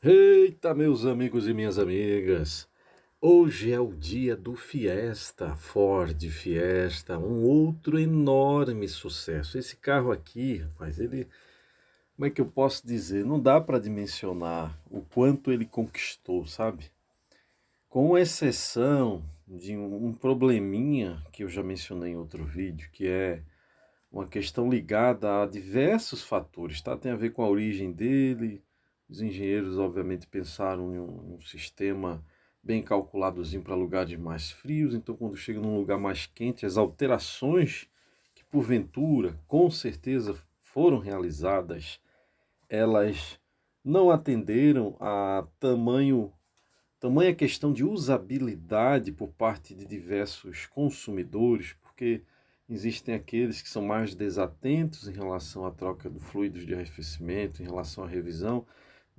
Eita, meus amigos e minhas amigas! Hoje é o dia do Fiesta, Ford Fiesta, um outro enorme sucesso. Esse carro aqui, rapaz, como é que eu posso dizer? Não dá para dimensionar o quanto ele conquistou, sabe? Com exceção de um probleminha que eu já mencionei em outro vídeo, que é uma questão ligada a diversos fatores, tá? Tem a ver com a origem dele. Os engenheiros, obviamente, pensaram em um sistema bem calculadozinho para lugares mais frios. Então, quando chega num lugar mais quente, as alterações que, porventura, com certeza foram realizadas, elas não atenderam a tamanha questão de usabilidade por parte de diversos consumidores, porque existem aqueles que são mais desatentos em relação à troca do fluidos de arrefecimento, em relação à revisão.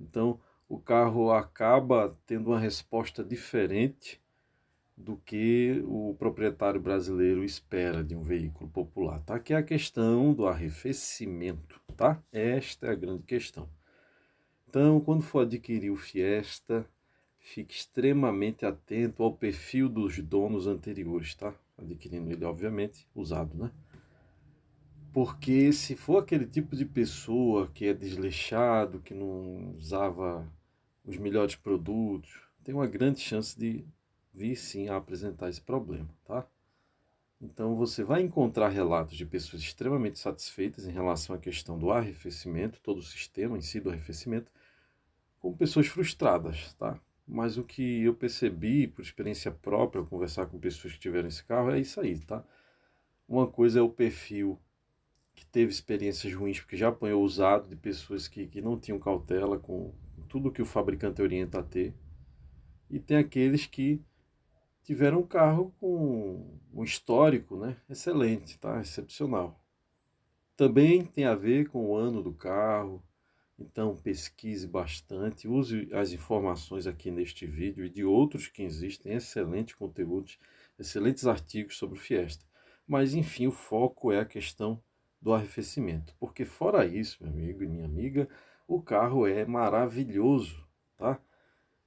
Então, o carro acaba tendo uma resposta diferente do que o proprietário brasileiro espera de um veículo popular, tá? Que é a questão do arrefecimento, tá? Esta é a grande questão. Então, quando for adquirir o Fiesta, fique extremamente atento ao perfil dos donos anteriores, tá? Adquirindo ele, obviamente, usado, né? Porque se for aquele tipo de pessoa que é desleixado, que não usava os melhores produtos, tem uma grande chance de vir sim a apresentar esse problema, tá? Então você vai encontrar relatos de pessoas extremamente satisfeitas em relação à questão do arrefecimento, todo o sistema em si do arrefecimento, com pessoas frustradas, tá? Mas o que eu percebi por experiência própria, ao conversar com pessoas que tiveram esse carro, é isso aí, tá? Uma coisa é o perfil que teve experiências ruins porque já apanhou usado de pessoas que não tinham cautela com tudo que o fabricante orienta a ter. E tem aqueles que tiveram um carro com um histórico, né, excelente, tá? Excepcional. Também tem a ver com o ano do carro, então pesquise bastante, use as informações aqui neste vídeo e de outros que existem, excelentes conteúdos, excelentes artigos sobre o Fiesta. Mas enfim, o foco é a questão do arrefecimento, porque fora isso, meu amigo e minha amiga, o carro é maravilhoso, tá?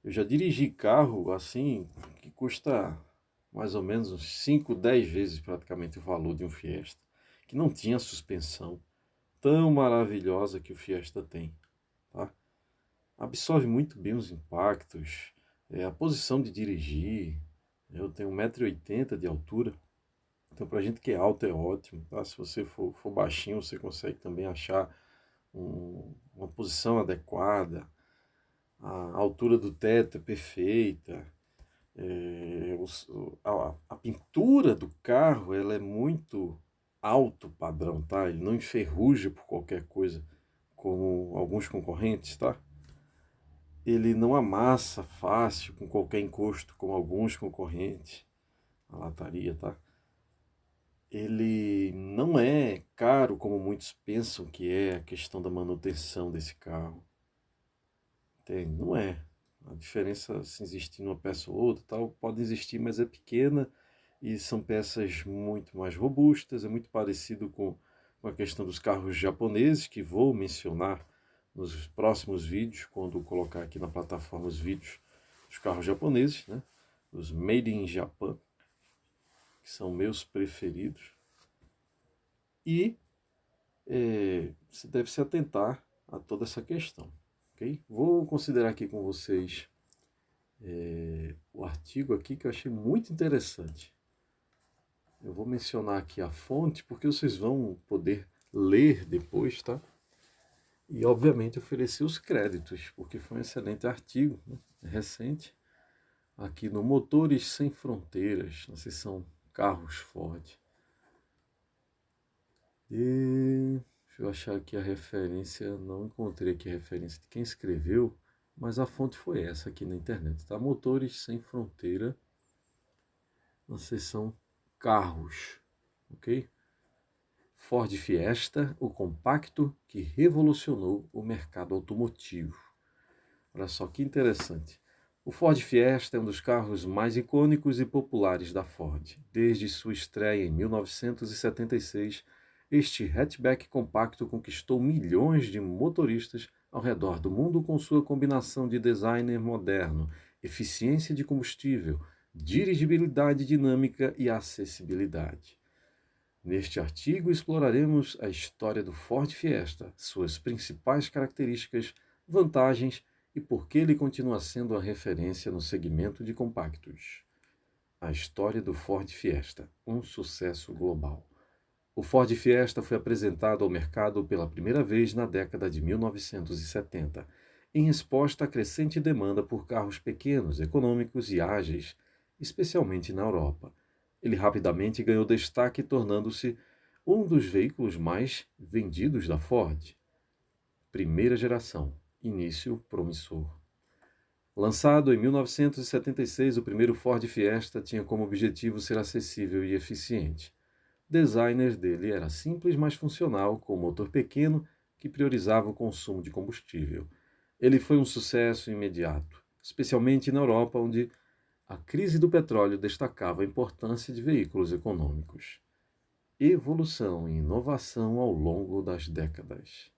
Eu já dirigi carro assim que custa mais ou menos uns 5, 10 vezes praticamente o valor de um Fiesta, que não tinha suspensão tão maravilhosa que o Fiesta tem, tá? Absorve muito bem os impactos, a posição de dirigir. Eu tenho 1,80 m de altura, então para gente que é alto é ótimo, tá? Se você for baixinho, você consegue também achar uma posição adequada. A altura do teto é perfeita. A pintura do carro ela é muito alto padrão, tá? Ele não enferruja por qualquer coisa, como alguns concorrentes, tá? Ele não amassa fácil com qualquer encosto, como alguns concorrentes, a lataria, tá? Ele não é caro como muitos pensam que é a questão da manutenção desse carro. Tem, não é. A diferença, se existir uma peça ou outra, tal, pode existir, mas é pequena e são peças muito mais robustas. É muito parecido com a questão dos carros japoneses, que vou mencionar nos próximos vídeos, quando colocar aqui na plataforma os vídeos dos carros japoneses, né? Os Made in Japan, que são meus preferidos. E você deve se atentar a toda essa questão, ok? Vou considerar aqui com vocês o artigo aqui que eu achei muito interessante. Eu vou mencionar aqui a fonte porque vocês vão poder ler depois, tá? E obviamente oferecer os créditos, porque foi um excelente artigo, né? Recente, aqui no Motores Sem Fronteiras, na seção Carros Ford. E deixa eu achar aqui a referência, não encontrei aqui a referência de quem escreveu, mas a fonte foi essa aqui na internet, tá? Motores Sem Fronteira, na seção Carros, ok? Ford Fiesta, o compacto que revolucionou o mercado automotivo. Olha só que interessante. O Ford Fiesta é um dos carros mais icônicos e populares da Ford. Desde sua estreia em 1976, este hatchback compacto conquistou milhões de motoristas ao redor do mundo com sua combinação de design moderno, eficiência de combustível, dirigibilidade dinâmica e acessibilidade. Neste artigo exploraremos a história do Ford Fiesta, suas principais características, vantagens e por que ele continua sendo a referência no segmento de compactos. A história do Ford Fiesta, um sucesso global. O Ford Fiesta foi apresentado ao mercado pela primeira vez na década de 1970, em resposta à crescente demanda por carros pequenos, econômicos e ágeis, especialmente na Europa. Ele rapidamente ganhou destaque, tornando-se um dos veículos mais vendidos da Ford. Primeira geração, início promissor. Lançado em 1976, o primeiro Ford Fiesta tinha como objetivo ser acessível e eficiente. O design dele era simples, mas funcional, com um motor pequeno que priorizava o consumo de combustível. Ele foi um sucesso imediato, especialmente na Europa, onde a crise do petróleo destacava a importância de veículos econômicos. Evolução e inovação ao longo das décadas.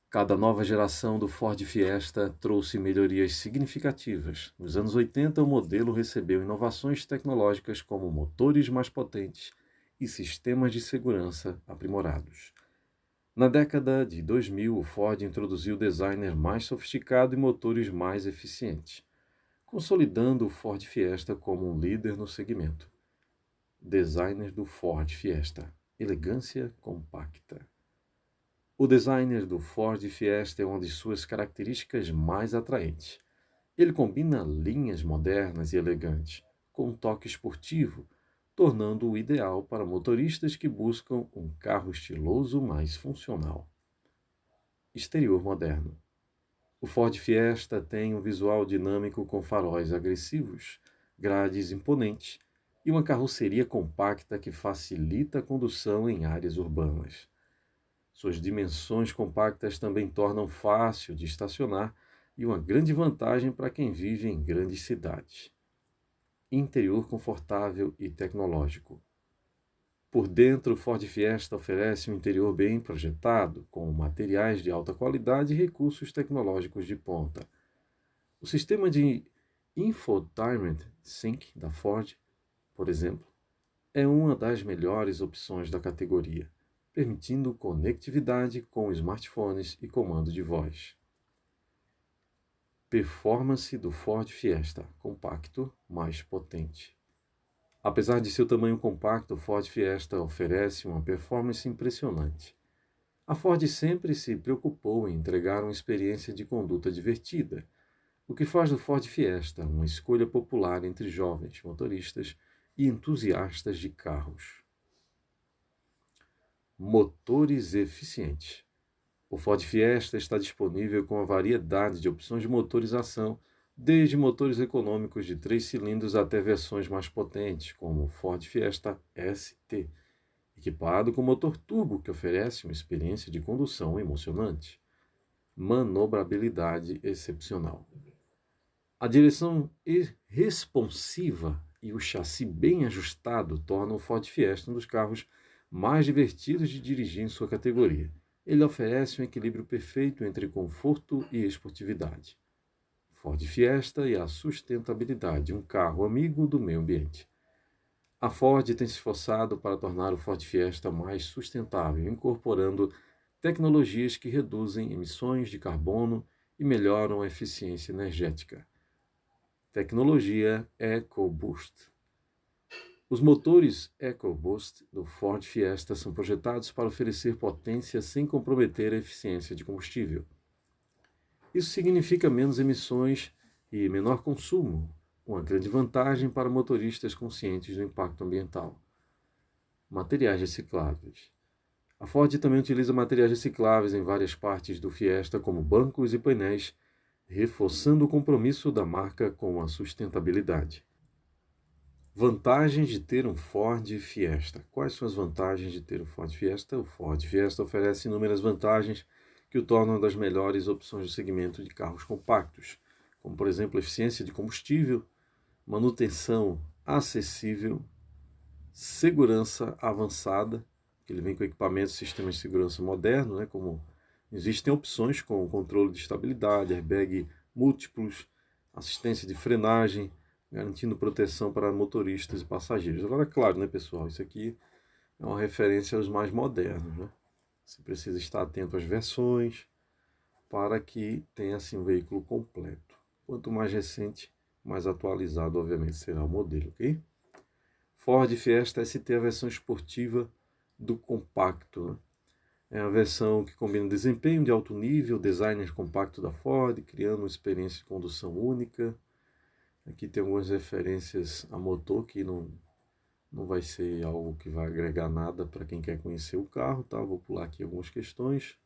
Cada nova geração do Ford Fiesta trouxe melhorias significativas. Nos anos 80, o modelo recebeu inovações tecnológicas como motores mais potentes e sistemas de segurança aprimorados. Na década de 2000, o Ford introduziu designer mais sofisticado e motores mais eficientes, consolidando o Ford Fiesta como um líder no segmento. Designer do Ford Fiesta: elegância compacta. O designer do Ford Fiesta é uma de suas características mais atraentes. Ele combina linhas modernas e elegantes, com um toque esportivo, tornando-o ideal para motoristas que buscam um carro estiloso mais funcional. Exterior moderno. O Ford Fiesta tem um visual dinâmico com faróis agressivos, grades imponentes e uma carroceria compacta que facilita a condução em áreas urbanas. Suas dimensões compactas também tornam fácil de estacionar e uma grande vantagem para quem vive em grandes cidades. Interior confortável e tecnológico. Por dentro, o Ford Fiesta oferece um interior bem projetado, com materiais de alta qualidade e recursos tecnológicos de ponta. O sistema de Infotainment Sync da Ford, por exemplo, é uma das melhores opções da categoria, permitindo conectividade com smartphones e comando de voz. Performance do Ford Fiesta, compacto, mais potente. Apesar de seu tamanho compacto, o Ford Fiesta oferece uma performance impressionante. A Ford sempre se preocupou em entregar uma experiência de conduta divertida, o que faz do Ford Fiesta uma escolha popular entre jovens motoristas e entusiastas de carros. Motores eficientes. O Ford Fiesta está disponível com uma variedade de opções de motorização, desde motores econômicos de 3 cilindros até versões mais potentes, como o Ford Fiesta ST, equipado com motor turbo que oferece uma experiência de condução emocionante. Manobrabilidade excepcional. A direção responsiva e o chassi bem ajustado tornam o Ford Fiesta um dos carros mais divertidos de dirigir em sua categoria. Ele oferece um equilíbrio perfeito entre conforto e esportividade. Ford Fiesta e a sustentabilidade, um carro amigo do meio ambiente. A Ford tem se esforçado para tornar o Ford Fiesta mais sustentável, incorporando tecnologias que reduzem emissões de carbono e melhoram a eficiência energética. Tecnologia EcoBoost. Os motores EcoBoost do Ford Fiesta são projetados para oferecer potência sem comprometer a eficiência de combustível. Isso significa menos emissões e menor consumo, uma grande vantagem para motoristas conscientes do impacto ambiental. Materiais recicláveis. A Ford também utiliza materiais recicláveis em várias partes do Fiesta, como bancos e painéis, reforçando o compromisso da marca com a sustentabilidade. Vantagens de ter um Ford Fiesta. Quais são as vantagens de ter um Ford Fiesta? O Ford Fiesta oferece inúmeras vantagens que o tornam uma das melhores opções do segmento de carros compactos, como, por exemplo, eficiência de combustível, manutenção acessível, segurança avançada, que ele vem com equipamentos e sistemas de segurança modernos, né, como existem opções com controle de estabilidade, airbag múltiplos, assistência de frenagem, garantindo proteção para motoristas e passageiros. Agora, claro, né, pessoal, isso aqui é uma referência aos mais modernos, né? Você precisa estar atento às versões para que tenha assim um veículo completo. Quanto mais recente, mais atualizado, obviamente, será o modelo, ok? Ford Fiesta ST é a versão esportiva do compacto, né? É a versão que combina desempenho de alto nível, design compacto da Ford, criando uma experiência de condução única. Aqui tem algumas referências a motor que não vai ser algo que vai agregar nada para quem quer conhecer o carro, tá? Vou pular aqui algumas questões.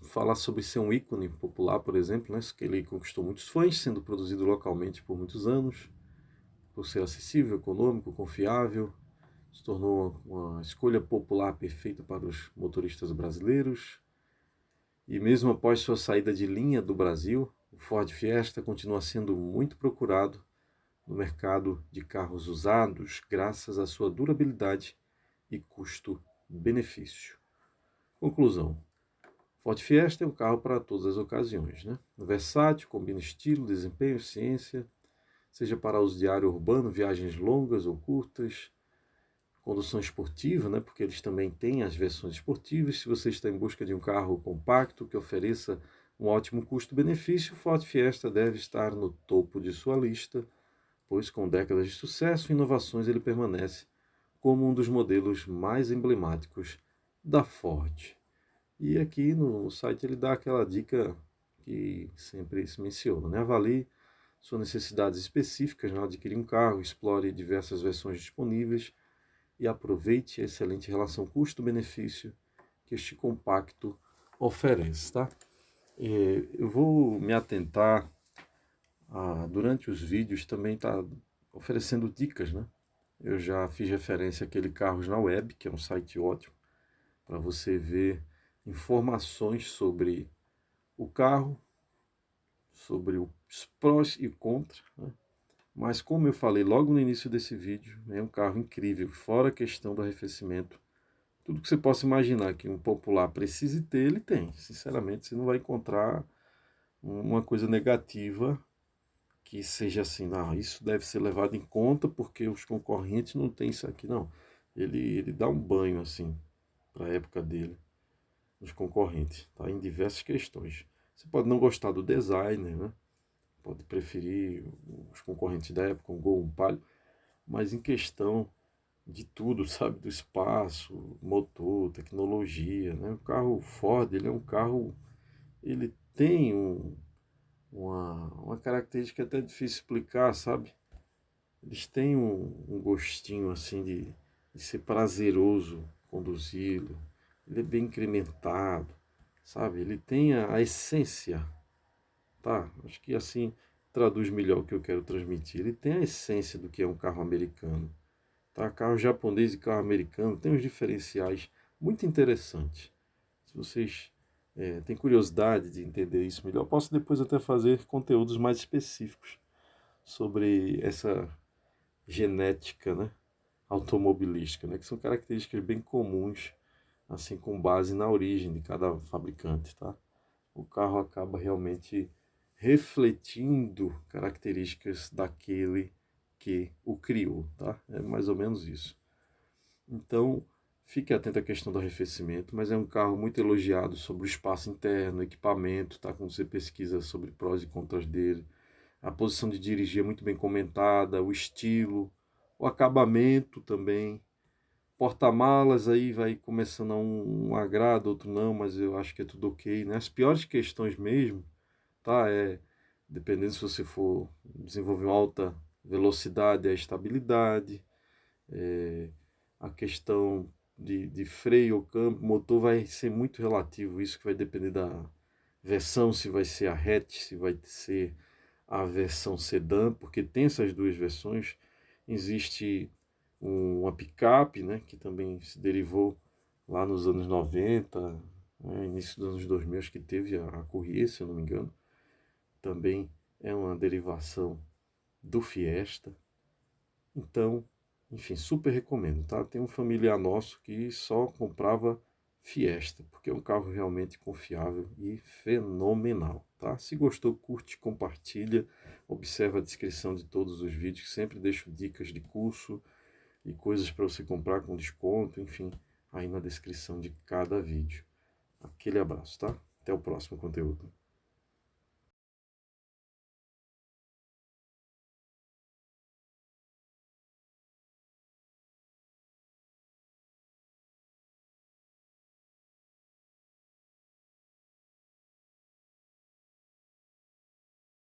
Falar sobre ser um ícone popular, por exemplo, né? Que ele conquistou muitos fãs, sendo produzido localmente por muitos anos, por ser acessível, econômico, confiável, se tornou uma escolha popular perfeita para os motoristas brasileiros. E mesmo após sua saída de linha do Brasil, o Ford Fiesta continua sendo muito procurado no mercado de carros usados, graças à sua durabilidade e custo-benefício. Conclusão: Ford Fiesta é um carro para todas as ocasiões, né? Versátil, combina estilo, desempenho, eficiência, seja para uso diário urbano, viagens longas ou curtas, condução esportiva, né? Porque eles também têm as versões esportivas. Se você está em busca de um carro compacto que ofereça um ótimo custo-benefício, o Ford Fiesta deve estar no topo de sua lista, pois com décadas de sucesso e inovações ele permanece como um dos modelos mais emblemáticos da Ford. E aqui no site ele dá aquela dica que sempre se menciona, né? Avalie suas necessidades específicas na adquirir um carro, explore diversas versões disponíveis e aproveite a excelente relação custo-benefício que este compacto oferece, tá? Eu vou me atentar durante os vídeos também tá oferecendo dicas, né? Eu já fiz referência àquele Carros na Web, que é um site ótimo para você ver informações sobre o carro, sobre os prós e contras, né? Mas como eu falei logo no início desse vídeo, é um carro incrível, fora a questão do arrefecimento. Tudo que você possa imaginar que um popular precise ter, ele tem. Sinceramente, você não vai encontrar uma coisa negativa que seja assim, não, isso deve ser levado em conta porque os concorrentes não têm isso aqui, não. Ele dá um banho, assim, para a época dele, nos concorrentes, tá? Em diversas questões. Você pode não gostar do designer, né? Pode preferir os concorrentes da época, um Gol, um Palio, mas em questão de tudo, sabe? Do espaço, motor, tecnologia, né? O carro Ford, ele é um carro, ele tem uma característica até difícil de explicar, sabe? Eles têm um gostinho assim de ser prazeroso conduzi-lo. Ele é bem incrementado, sabe? Ele tem a essência, tá? Acho que assim traduz melhor o que eu quero transmitir. Ele tem a essência do que é um carro americano, tá? Carro japonês e carro americano tem uns diferenciais muito interessantes. Se vocês têm curiosidade de entender isso melhor, posso depois até fazer conteúdos mais específicos sobre essa genética, né, automobilística, né, que são características bem comuns, assim, com base na origem de cada fabricante, tá? O carro acaba realmente refletindo características daquele que o criou, tá? É mais ou menos isso. Então, fique atento à questão do arrefecimento, mas é um carro muito elogiado sobre o espaço interno, equipamento, tá? Quando você pesquisa sobre prós e contras dele, a posição de dirigir é muito bem comentada, o estilo, o acabamento também. Porta-malas aí vai começando a um agrado, outro não, mas eu acho que é tudo ok, né? As piores questões mesmo, tá? Dependendo se você for desenvolver uma alta velocidade, a estabilidade, a questão de freio ou câmbio, motor vai ser muito relativo, isso que vai depender da versão, se vai ser a hatch, se vai ser a versão sedã, porque tem essas duas versões. Existe uma picape, né, que também se derivou lá nos anos 90, né, início dos anos 2000, acho que teve a Courier, se eu não me engano. Também é uma derivação do Fiesta. Então, Enfim, super recomendo, tá? Tem um familiar nosso que só comprava Fiesta, porque é um carro realmente confiável e fenomenal, tá? Se gostou, curte, compartilha, observa a descrição de todos os vídeos, que sempre deixo dicas de curso e coisas para você comprar com desconto, enfim, aí na descrição de cada vídeo. Aquele abraço, tá? Até o próximo conteúdo.